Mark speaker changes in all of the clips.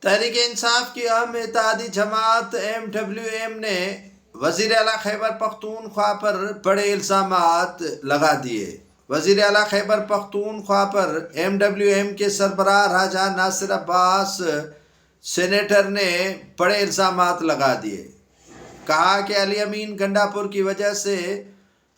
Speaker 1: تحریک انصاف کی اہم اتحادی جماعت MWM نے وزیر اعلیٰ خیبر پختونخوا پر بڑے الزامات لگا دیے۔ وزیر اعلیٰ خیبر پختونخوا پر MWM کے سربراہ راجہ ناصر عباس سینیٹر نے بڑے الزامات لگا دیے۔ کہا کہ علی امین گنڈاپور کی وجہ سے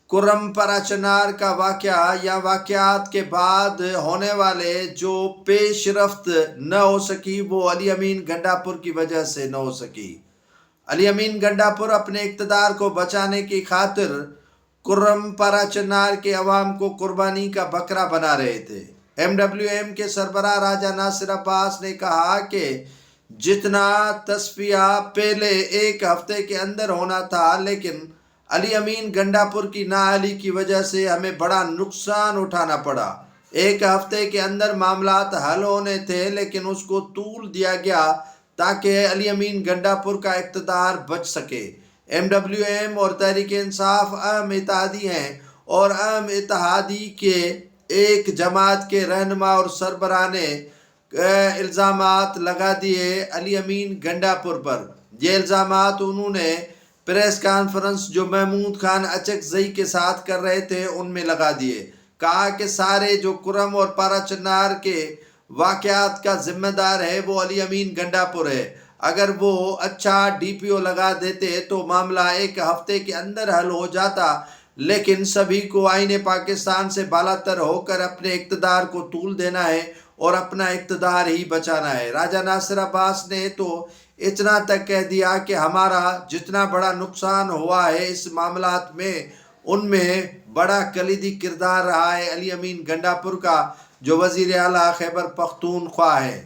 Speaker 1: کرم پرا چنار کا واقعہ یا واقعات کے بعد ہونے والے جو پیش رفت نہ ہو سکی وہ علی امین گنڈاپور کی وجہ سے نہ ہو سکی۔ علی امین گنڈاپور اپنے اقتدار کو بچانے کی خاطر کرم پرا چنار کے عوام کو قربانی کا بکرا بنا رہے تھے۔ MWM کے سربراہ راجہ ناصر عباس نے کہا کہ جتنا تصفیہ پہلے ایک ہفتے کے اندر ہونا تھا، لیکن علی امین گنڈاپور کی نااہلی کی وجہ سے ہمیں بڑا نقصان اٹھانا پڑا۔ ایک ہفتے کے اندر معاملات حل ہونے تھے لیکن اس کو طول دیا گیا تاکہ علی امین گنڈاپور کا اقتدار بچ سکے۔ MWM اور تحریک انصاف اہم اتحادی ہیں اور اہم اتحادی کے ایک جماعت کے رہنما اور سربراہ نے الزامات لگا دیے علی امین گنڈاپور پر۔ یہ الزامات انہوں نے پریس کانفرنس جو محمود خان اچکزئی کے ساتھ کر رہے تھے ان میں لگا دیے۔ کہا کہ سارے جو کرم اور پارا چنار کے واقعات کا ذمہ دار ہے وہ علی امین گنڈاپور ہے۔ اگر وہ اچھا DPO لگا دیتے تو معاملہ ایک ہفتے کے اندر حل ہو جاتا، لیکن سبھی کو آئین پاکستان سے بالاتر ہو کر اپنے اقتدار کو طول دینا ہے اور اپنا اقتدار ہی بچانا ہے۔ راجہ ناصر عباس نے تو اتنا تک کہہ دیا کہ ہمارا جتنا بڑا نقصان ہوا ہے اس معاملات میں، ان میں بڑا کلیدی کردار رہا ہے علی امین گنڈاپور کا جو وزیر اعلیٰ خیبر پختونخوا ہے۔